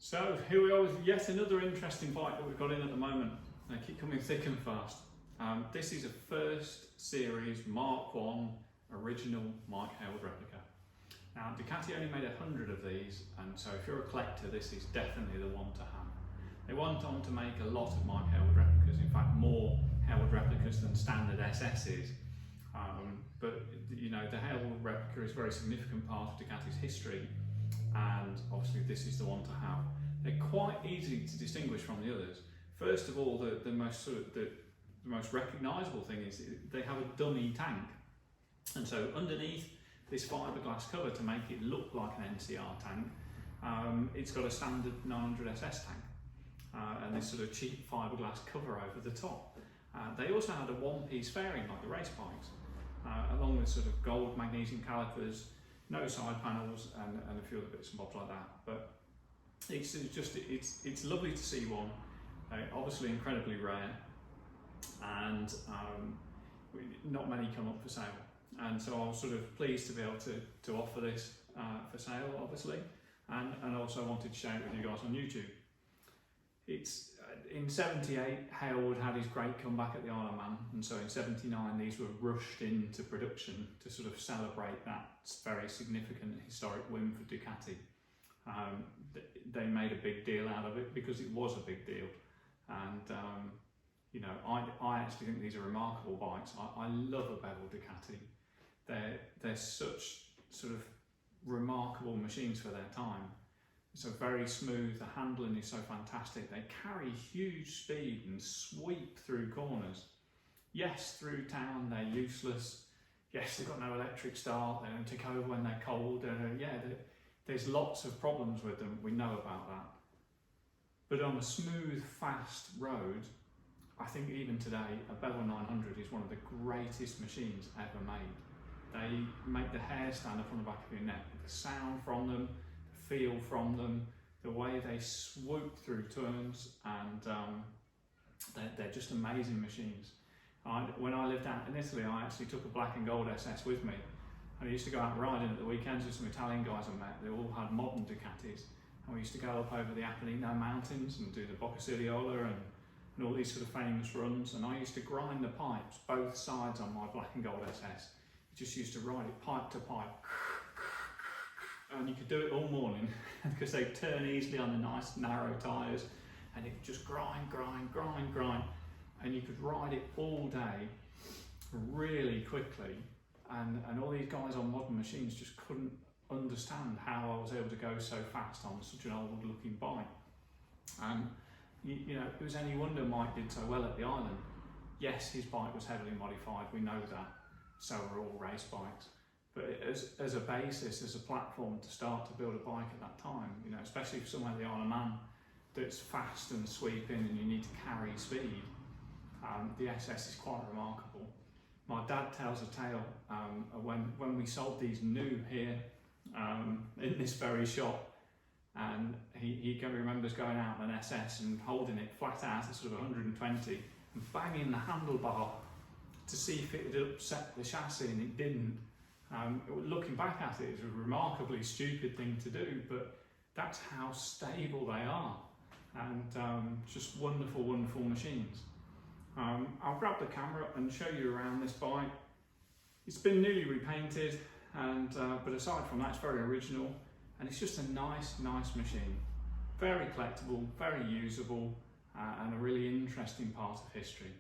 So here we are with yet another interesting bike that we've got in at the moment. They keep coming thick and fast. This is a first series Mark 1 original Mike Hailwood replica. Now Ducati only made 100 of these, and so if you're a collector, this is definitely the one to have. They went on to make a lot of Mike Hailwood replicas, in fact more Hailwood replicas than standard SS's. But you know, the Hailwood replica is a very significant part of Ducati's history, and obviously this is the one to have. They're quite easy to distinguish from the others. First of all, the most recognisable thing is they have a dummy tank, and so underneath this fiberglass cover to make it look like an NCR tank, it's got a standard 900 SS tank and this sort of cheap fiberglass cover over the top. They also had a one-piece fairing like the race bikes, along with sort of gold magnesium calipers, no side panels, and a few other bits and bobs like that. But it's lovely to see one. Obviously incredibly rare, and not many come up for sale. And so I was sort of pleased to be able to offer this for sale, obviously, and also wanted to share it with you guys on YouTube. It's in '78, Hailwood had his great comeback at the Isle of Man, and so in '79 these were rushed into production to sort of celebrate that very significant historic win for Ducati. They made a big deal out of it because it was a big deal, and you know, I actually think these are remarkable bikes. I love a Bevel Ducati. They're such sort of remarkable machines for their time. So very smooth, the handling is so fantastic. They carry huge speed and sweep through corners. Yes, through town they're useless. Yes, they've got no electric start, they don't take over when they're cold. There's lots of problems with them, we know about that. But on a smooth, fast road, I think even today, a Bevel 900 is one of the greatest machines ever made. They make the hair stand up on the back of your neck. The sound from them, the feel from them, the way they swoop through turns, and they're just amazing machines. When I lived out in Italy, I actually took a black and gold SS with me. And I used to go out riding at the weekends with some Italian guys I met. They all had modern Ducatis. And we used to go up over the Apennine mountains and do the Boccacigliola and all these sort of famous runs. And I used to grind the pipes, both sides on my black and gold SS. You just used to ride it pipe to pipe. And you could do it all morning because they turn easily on the nice narrow tyres. And it would just grind, grind, grind, grind. And you could ride it all day really quickly. And all these guys on modern machines just couldn't understand how I was able to go so fast on such an old looking bike. And you know, it was any wonder Mike did so well at the island. Yes, his bike was heavily modified, we know that. So are all race bikes. But as a basis, as a platform to start to build a bike at that time, you know, especially for somewhere like the Isle of Man that's fast and sweeping and you need to carry speed, the SS is quite remarkable. My dad tells a tale when we sold these new here in this very shop, and he remembers going out in an SS and holding it flat out at sort of 120 and banging the handlebar to see if it had upset the chassis, and it didn't. Looking back at it, it's a remarkably stupid thing to do, but that's how stable they are, and just wonderful, wonderful machines. I'll grab the camera and show you around this bike. It's been newly repainted, and but aside from that, it's very original, and it's just a nice machine. Very collectible, very usable, and a really interesting part of history.